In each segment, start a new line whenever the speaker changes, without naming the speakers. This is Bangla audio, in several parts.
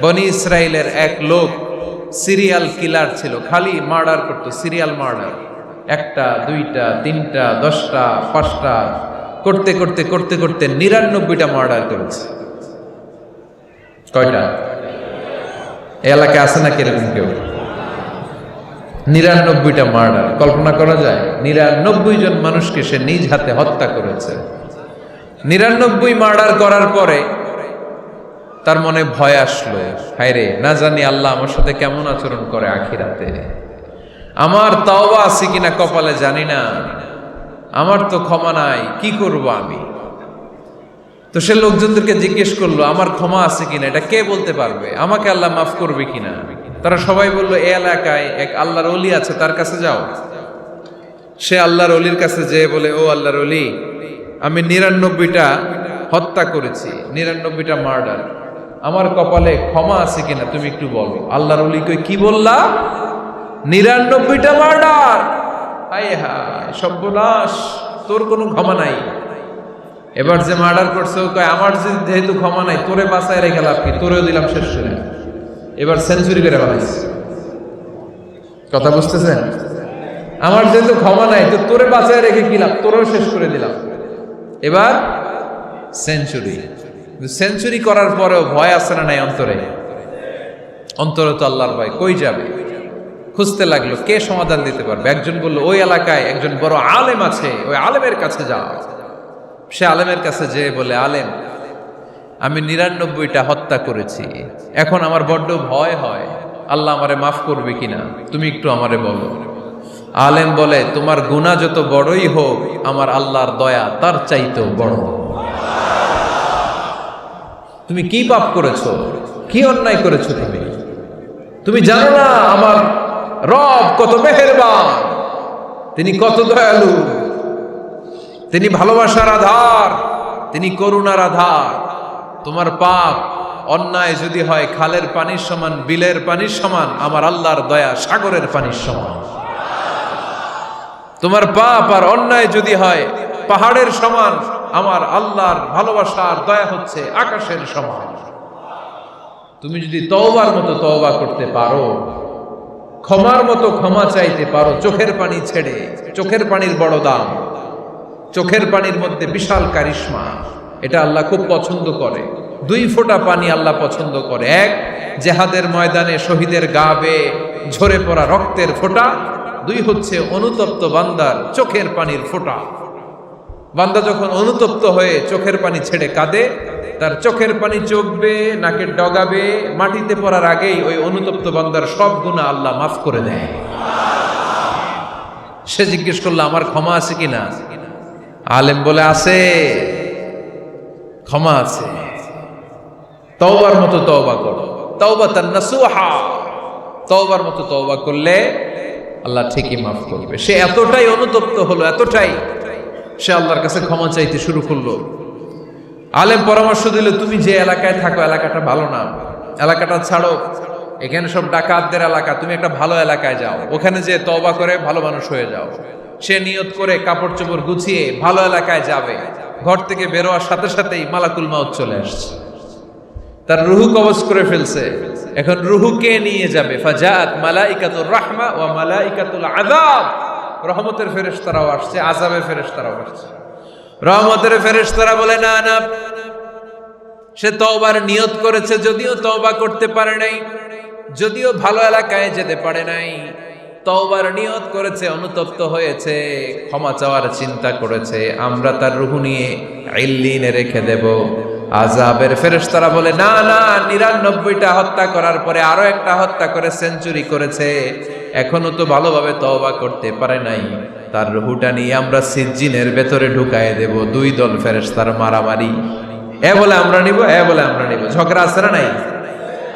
বনি ইসরায়েলের এক লোক সিরিয়াল কিলার ছিল, খালি মার্ডার করতো, সিরিয়াল মার্ডার। একটা, দুইটা, তিনটা, 10টা, 5টা করতে করতে করতে করতে 99টা মার্ডার করেছে। কয়টা? এলাকায় আছে নাকি এরকম কেউ? 99টা মার্ডার। কল্পনা করা যায়? 99 জন মানুষকে সে নিজ হাতে হত্যা করেছে। 99 মার্ডার করার পরে তার মনে ভয় আসলো, হায়রে, না জানি আল্লাহ আমার সাথে কেমন আচরণ করে আখিরাতে। আমার তাওবা আছে কিনা কপালে জানি না, আমার তো ক্ষমা নাই, কি করব আমি? তো সে লোকজনদেরকে জিজ্ঞেস করলো, আমার ক্ষমা আছে কিনা, এটা কে বলতে পারবে? আমাকে আল্লাহ মাফ করবে কিনা? তারা সবাই বললো, এই এলাকায় এক আল্লাহর ওলি আছে, তার কাছে যাও। সে আল্লাহর ওলির কাছে যেয়ে বলে, ও আল্লাহর ওলি, আমি 99টা হত্যা করেছি, 99টা মার্ডার, আমার কপালে ক্ষমা আছে কিনা তুমি একটু বলো। আল্লাহর ওলি কই, কি বললা? 99টা মার্ডার? হায় হায়, সর্বনাশ, তোর কোনো ক্ষমা নাই। এবার যে মার্ডার করছে ও কয়, আমার যেহেতু ক্ষমা নাই, তোরে বাঁচায় রেখে লাভ কি, তোরেও দিলাম শেষ করে। এবার সেঞ্চুরি করে বানাইছে। কথা বুঝতেছেন? আমার যেহেতু ক্ষমা নাই, তো তোরে বাঁচায় রেখে কি লাভ, তোরেও শেষ করে দিলাম। এবার সেঞ্চুরি। সেঞ্চুরি করার পরেও ভয় আছে না নাই অন্তরে? অন্তরে তো আল্লাহর ভয়, কই যাবে? খুঁজতে লাগলো কে সমাধান দিতে পারবে। একজন বলল, ওই এলাকায় একজন বড় আলেম আছে, ওই আলেমের কাছে যাও। সে আলেমের কাছে যেয়ে বলে, আলেম, আমি 99টা হত্যা করেছি, এখন আমার বড্ড ভয় হয়, আল্লাহ আমারে মাফ করবে কিনা, তুমি একটু আমারে বলো। আলেম বলে, তোমার গুনাহ যত বড়ই হোক, আমার আল্লাহর দয়া তার চাইতেও বড়। তুমি কি পাপ করেছো, কি অন্যায় করেছো? তুমি জানো না আমার রব কত মেহেরবান, তিনি কত দয়ালু, তিনি ভালোবাসার আধার, তিনি করুণার আধার। তোমার পাপ অন্যায় যদি হয় খালের পানির সমান, বিলের পানির সমান, আমার আল্লাহর দয়া সাগরের পানির সমান। তোমার পাপ আর অন্যায় যদি হয় পাহাড়ের সমান, আমার আল্লাহর ভালোবাসার দয়া হচ্ছে আকাশের সমান। তুমি যদি তওবার মতো তওবা করতে পারো, ক্ষমার মতো ক্ষমা চাইতে পারো, চোখের পানি ছেড়ে, চোখের পানির বড় দাম, চোখের পানির মধ্যে বিশাল কারিশমা, এটা আল্লাহ খুব পছন্দ করে। 2 ফোঁটা পানি আল্লাহ পছন্দ করে। এক, জেহাদের ময়দানে শহীদের গা বেয়ে ঝরে পড়া রক্তের ফোঁটা। 2 হচ্ছে অনুতপ্ত বান্দার চোখের পানির ফোঁটা। বান্দা যখন অনুতপ্ত হয়ে চোখের পানি ছেড়ে কাঁদে, তার চোখের পানি চোখবে, নাকের ডগাবে, মাটিতে পড়ার আগেই ওই অনুতপ্ত বান্দার সব গুনাহ আল্লাহ মাফ করে দেয়। সে জিজ্ঞেস করলো, আমার ক্ষমা আছে কিনা? আলেম বলে, আছে, ক্ষমা আছে। তওবার মতো তওবা করো, তাওবাতান নাসুহা, তওবার মতো তওবা করলে আল্লাহ ঠিকই মাফ করবে। সে এতটাই অনুতপ্ত হলো, এতটাই, সে আল্লাহর কাছে ক্ষমা চাইতে শুরু করলো। আলেম পরামর্শ দিল, তুমি যে এলাকায় থাকো এলাকাটা ভালো না, এলাকাটা ছাড়ো, এখানে সব ডাকাতদের এলাকা, তুমি একটা ভালো এলাকায় যাও, ওখানে যে তওবা করে ভালো মানুষ হয়ে যাও। সে নিয়ত করে কাপড় চোপড় গুছিয়ে ভালো এলাকায় যাবে। ঘর থেকে বেরোয়ার সাথে সাথেই মালাকুল মাউত চলে আসছে, তার রুহু কবজ করে ফেলছে। এখন রুহু কে নিয়ে যাবে? ফাজাত মালাইকাতুর রাহমা ওয়া মালাইকাতুল আযাব। রহমতের ফেরেশতারাও আসছে, আযাবের ফেরেশতারাও আসছে। রহমতের ফেরেশতারা বলে, না না, সে তওবার নিয়ত করেছে, যদিও তওবা করতে পারে নাই, যদিও ভালো এলাকায় যেতে পারে নাই, তওবার নিয়ত করেছে, অনুতপ্ত হয়েছে, ক্ষমা চাওয়ার চিন্তা করেছে, আমরা তার রূহ নিয়ে ইল্লিনে রেখে দেব। আযাবের ফেরেশতারা বলে, না না, 99টা হত্যা করার পরে আরো একটা হত্যা করে সেঞ্চুরি করেছে, এখনো তো ভালোভাবে তওবা করতে পারে নাই, তার রূহটা নিয়ে আমরা সিজ্জিনের ভেতরে ঢুকায় দেব। 2 দল ফেরেশতার মারামারি, এ বলে আমরা নিব, এ বলে আমরা নিব। ঝগড়া আছে না নাই?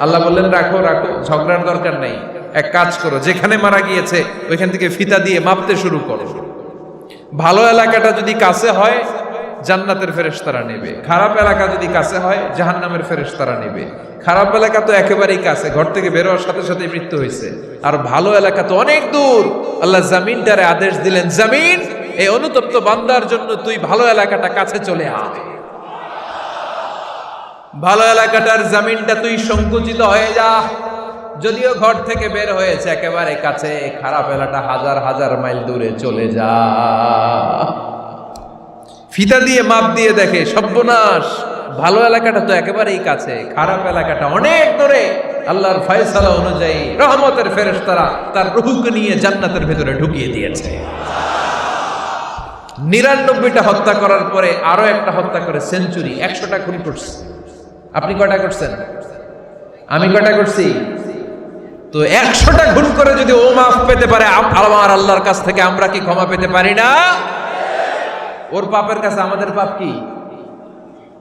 আল্লাহ বললেন, রাখো রাখো, ঝগড়ার দরকার নেই। এক কাজ করো, যেখানে মারা গিয়েছে ওইখান থেকে ফিতা দিয়ে মাপতে শুরু করো। ভালো এলাকাটা যদি কাছে হয় জান্নাতের ফেরেশতারা নেবে, খারাপ এলাকা যদি কাছে হয় জাহান্নামের ফেরেশতারা নেবে। খারাপ এলাকা তো একেবারেই কাছে, ঘর থেকে বেরোয়ার সাথে সাথে মৃত্যু হয়েছে। আর ভালো এলাকা তো অনেক দূর। আল্লাহ জামিনটারে আদেশ দিলেন, জামিন, এই অনুতপ্ত বান্দার জন্য তুই ভালো এলাকাটা কাছে চলে আয়। ভালো এলাকাটার জমিনটা তুই সংকুচিত হয়ে যা। যদিও ঘর থেকে বের হয়েছে একেবারে কাছে, খারাপ এলাকাটা হাজার হাজার মাইল দূরে চলে যা। ফিতা দিয়ে মাপ দিয়ে দেখে, সর্বনাশ, ভালো এলাকাটা তো একেবারেই কাছে, খারাপ এলাকাটা অনেক দূরে। আল্লাহর ফয়সালা অনুযায়ী রহমতের ফেরেশতারা তার রূহকে নিয়ে জান্নাতের ভেতরে ঢুকিয়ে দিয়েছে। 99টা হত্যা করার পরে আরো একটা হত্যা করে সেঞ্চুরি, 100টা খুন করছে। আপনি কয়টা করছেন? আমি কয়টা করছি? তো 100টা খুন করে যদি ও মাফ পেতে পারে আমার আল্লাহর কাছ থেকে, আমরা কি ক্ষমা পেতে পারি না? ওর পাপের কাছে আমাদের পাপ কি?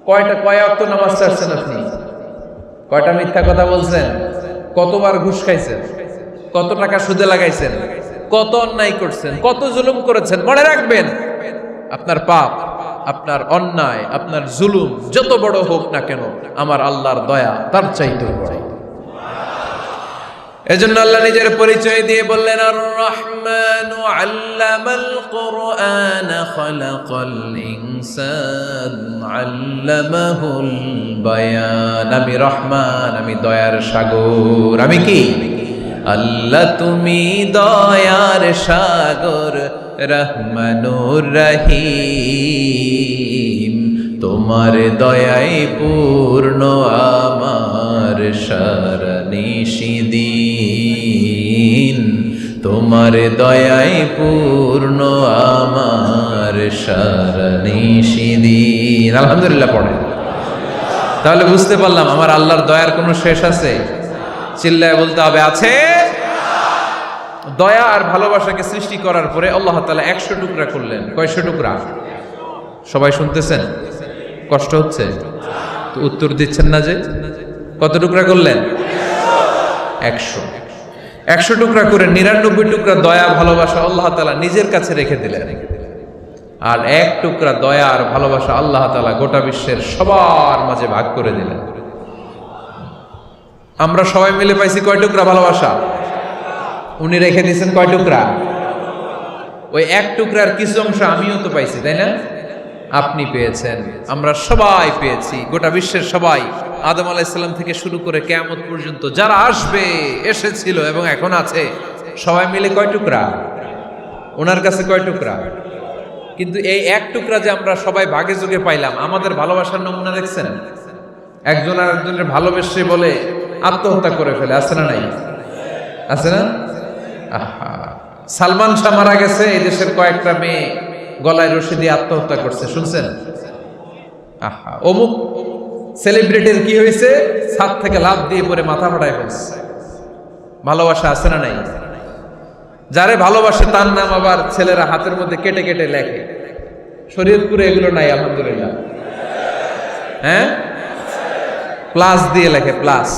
কয় ওয়াক্ত নামাজ ছাড়ছেন আপনি? কয়টা মিথ্যা কথা বলছেন? কতবার ঘুষ খাইছেন? কত টাকা সুদে লাগাইছেন? কত অন্যায় করছেন? কত জুলুম করেছেন? মনে রাখবেন, আপনার পাপ, আপনার অন্যায়, আপনার জুলুম যত বড় হোক না কেন, আমার আল্লাহর দয়া তার চাইতে বড়। এজন্য আল্লাহ নিজের পরিচয় দিয়ে বললেন, আর রহমানু আল্লামাল কুরআন খালাকাল ইনসান আল্লামাহুল বায়ান। আমি রহমান, আমি দয়ার সাগর। আমি কি? আল্লাহ তুমি দয়ার সাগর, রহমানুর রহিম। তোমার দয়ায় পূর্ণ আমার সারানিশিদিন। তোমার দয়ায় পূর্ণ আমার সারানিশিদিন। আলহামদুলিল্লাহ পড়ে। তাহলে বুঝতে পারলাম আমার আল্লাহর দয়ার কোনো শেষ আছে? চিল্লায় বলতে হবে, আছে। দয়া আর ভালোবাসাকে সৃষ্টি করার পরে আল্লাহ তাআলা 100 টুকরা করলেন। কয়শো টুকরা? সবাই শুনতেছেন? কষ্ট হচ্ছে তো উত্তর দিচ্ছেন না যে? কত টুকরা করলেন? 100 টুকরা করে 99 টুকরা দয়া ভালোবাসা আল্লাহ তাআলা নিজের কাছে রেখে দিলেন। আর 1 টুকরা দয়া আর ভালোবাসা আল্লাহ তাআলা গোটা বিশ্বের সবার মাঝে ভাগ করে দিলেন। আমরা সবাই মিলে পাইছি কয় টুকরা ভালোবাসা? উনি রেখে দিয়েছেন কয় টুকরা? ওই 1 টুকরার কিছু অংশ আমিও তো পাইছি, তাই না? আপনি পেয়েছেন, আমরা সবাই পেয়েছি, গোটা বিশ্বের সবাই, আদম আলাইহিস সালাম থেকে শুরু করে কিয়ামত পর্যন্ত যারা আসবে, এসেছিল এবং এখন আছে, সবাই মিলে কয় টুকরা? ওনার কাছে কয় টুকরা? কিন্তু এই 1 টুকরা যে আমরা সবাই ভাগে যোগে পাইলাম, আমাদের ভালোবাসার নমুনা দেখছেন? একজন আর একজনের ভালোবেসে বলে আত্মহত্যা করে ফেলে, আছে না নাই? আছে না? আহা, সালমান শাহ মারা গেছে, এই দেশের কয়েকটা মেয়ে গলায় রশি দিয়ে আত্মহত্যা করছে, শুনছেন? আহা, অমুক সেলিব্রিটির কি হয়েছে, ছাদ থেকে লাফ দিয়ে পরে মাথা ফাটায় ফেলছে। ভালোবাসা আছে না নাই? যারে ভালোবাসে তার নাম আবার ছেলেরা হাতের মধ্যে কেটে কেটে লেখে। শরীয়তপুরে এগুলো নাই আলহামদুলিল্লাহ। হ্যাঁ, প্লাস দিয়ে লেখে, প্লাস।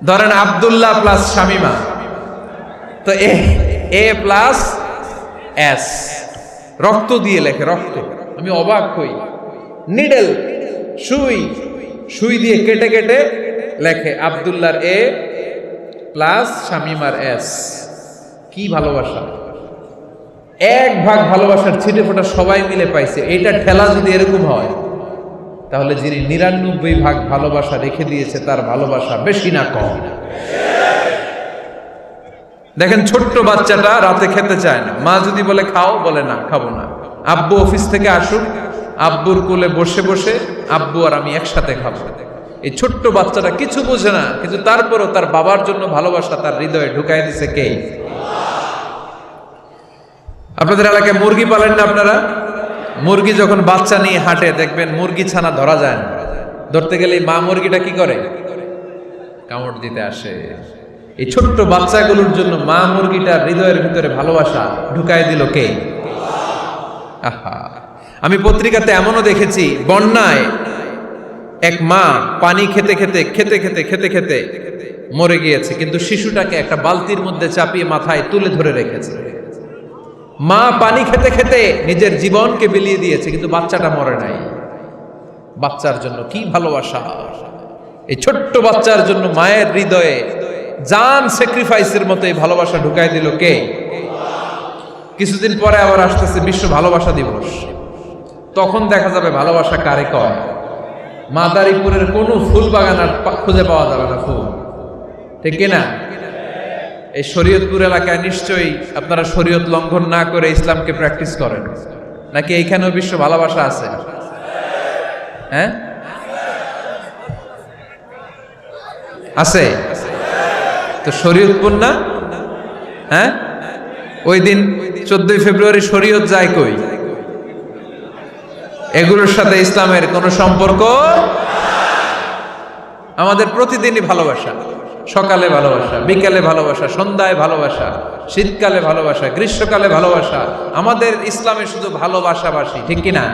ধরেন আব্দুল্লাহ প্লাস শামিমা, তো এ প্লাস এস, রক্ত দিয়ে লেখে, রক্ত। আমি অবাক হই, নিডেল, সুই দিয়ে কেটে কেটে লেখে আব্দুল্লাহর এ প্লাস শামিমার এস। কি ভালোবাসা! 1 ভাগ ভালোবাসার ছিটে ফোটা সবাই মিলে পাইছে। এইটা ঠেলা যদি এরকম হয়, তাহলে যিনি 99 ভাগ ভালোবাসা রেখে দিয়েছে তার ভালোবাসা বেশি না কম? দেখেন, ছোট্ট বাচ্চাটা রাতে খেতে চায় না, মা যদি বলে খাও, বলে না, খাবো না। আব্বু অফিস থেকে আসুক, আব্বুর কোলে বসে বসে আব্বু আর আমি একসাথে খাবো। এই ছোট্ট বাচ্চাটা কিছু বোঝে না, কিন্তু তারপরও তার বাবার জন্য ভালোবাসা তার হৃদয়ে ঢুকাই দিছে কে? আপনাদের এলাকায় মুরগি পালেন না আপনারা? মুরগি যখন বাচ্চা নিয়ে হাঁটে, দেখবেন মুরগি ছানা ধরা যায় না। ধরতে গেলে মা মুরগিটা কি করে? কামড় দিতে আসে। এই ছোট্ট বাচ্চাগুলোর জন্য মা মুরগিটার হৃদয়ের ভিতরে ভালোবাসা ঢুকাই দিল কে? আহা, আমি পত্রিকাতে এমনও দেখেছি, বন্যায় এক মা পানি খেতে খেতে খেতে খেতে খেতে খেতে মরে গিয়েছে, কিন্তু শিশুটাকে একটা বালতির মধ্যে চাপিয়ে মাথায় তুলে ধরে রেখেছে। মা পানি খেতে খেতে নিজের জীবনকে বিলিয়ে দিয়েছে, কিন্তু বাচ্চাটা মরে নাই। বাচ্চার জন্য কি ভালোবাসা! এই ছোট্ট বাচ্চার জন্য মায়ের হৃদয়ে জান স্যাক্রিফাইসের মতো এই ভালোবাসা ঢুকাই দিল কে? কিছুদিন পরে আবার আসতেছে বিশ্ব ভালোবাসা দিবস। তখন দেখা যাবে ভালোবাসা কারে কয়। মাদারীপুরের কোনো ফুল বাগান আর খুঁজে পাওয়া যাবে না ফুল, ঠিক কিনা? এই শরীয়তপুর এলাকায় নিশ্চয়ই আপনারা শরীয়ত লঙ্ঘন না করে ইসলামকে প্র্যাকটিস করেন, নাকি এইখানেও বিশ্ব ভালোবাসা আছে? হ্যাঁ, আছে তো। শরীয়তপুর না? হ্যাঁ, ওই দিন 14 ফেব্রুয়ারি শরীয়ত যায় কই? এগুলোর সাথে ইসলামের কোনো সম্পর্ক। আমাদের প্রতিদিনই ভালোবাসা, সকালে ভালোবাসা, বিকালে ভালোবাসা, সন্ধ্যায় ভালোবাসা, শীতকালে ভালোবাসা, গ্রীষ্মকালে ভালোবাসা। আমাদের ইসলামে শুধু ভালোবাসাবাসী, ঠিক কিনা?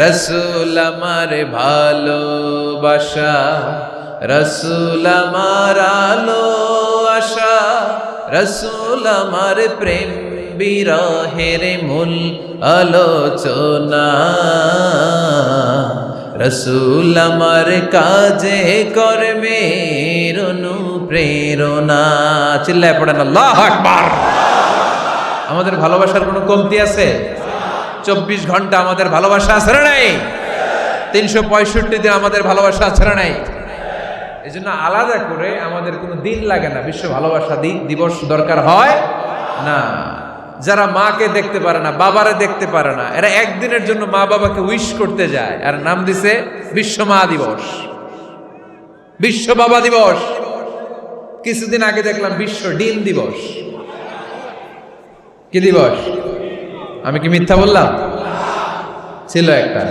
রাসূল আমার ভালোবাসা, রাসূল আমার আলো আশা, রাসূল আমার প্রেম বিরহের মূল আলোচনা, রাসূল আমার কাজে কর্মের অনুপ্রেরণা। চিল্লায় পড়েন আল্লাহু আকবার। আমাদের ভালোবাসার কোনো কমতি আছে? 24 ঘন্টা আমাদের ভালোবাসা আছে না নাই? 365 দিন আমাদের ভালোবাসা আছে না নাই? এই জন্য আলাদা করে আমাদের কোনো দিন লাগে না, বিশ্ব ভালোবাসা দিবস দরকার হয় না। যারা মাকে দেখতে পারে না, বাবারে দেখতে পারে না, এরা একদিনের জন্য মা বাবাকে উইশ করতে যায়, আর নাম দিছে বিশ্ব মা দিবস, বিশ্ব বাবা দিবস। কিছুদিন আগে দেখলাম বিশ্ব ডিম দিবস। কি দিবস? আমি কি মিথ্যা বললাম? ছিল একটা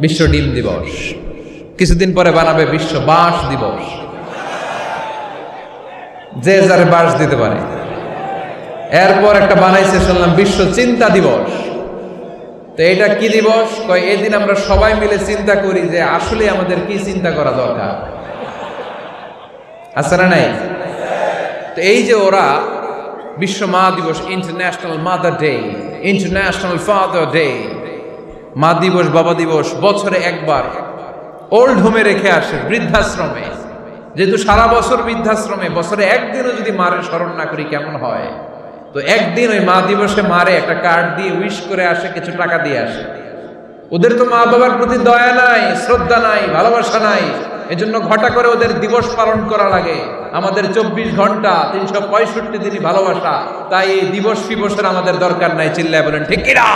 বিশ্ব ডিম দিবস। কিছুদিন পরে বানাবে বিশ্ব বাঁশ দিবস, যে যারে বাঁশ দিতে পারে। এরপর একটা বানাইছে শুনলাম বিশ্ব চিন্তা দিবস। তো এটা কি দিবস? কয় এই দিন আমরা সবাই মিলে চিন্তা করি যে আসলে আমাদের কি চিন্তা করা দরকার, আছে না নাই? তো এই যে ওরা বিশ্ব মা দিবস, international mother day, international father day, মা দিবস, বাবা দিবস বছরে একবার ওল্ড হোমে রেখে আসে, বৃদ্ধাশ্রমে। যেহেতু সারা বছর বৃদ্ধাশ্রমে, বছরে একদিনও যদি মারে স্মরণ না করি কেমন হয়? তো একদিন ওই মা দিবসে মারে একটা কার্ড দিয়ে উইশ করে আসে, কিছু টাকা দিয়ে আসে। ওদের তো মা বাবার প্রতি দয়া নাই, শ্রদ্ধা নাই, ভালোবাসা নাই, এজন্য ঘটা করে ওদের দিবস পালন করা লাগে। আমাদের 24 ঘন্টা 365 দিনই ভালোবাসা, তাই এই দিবস ফিবসের আমাদের দরকার নাই। চিল্লায় বলেন ঠিক কিনা?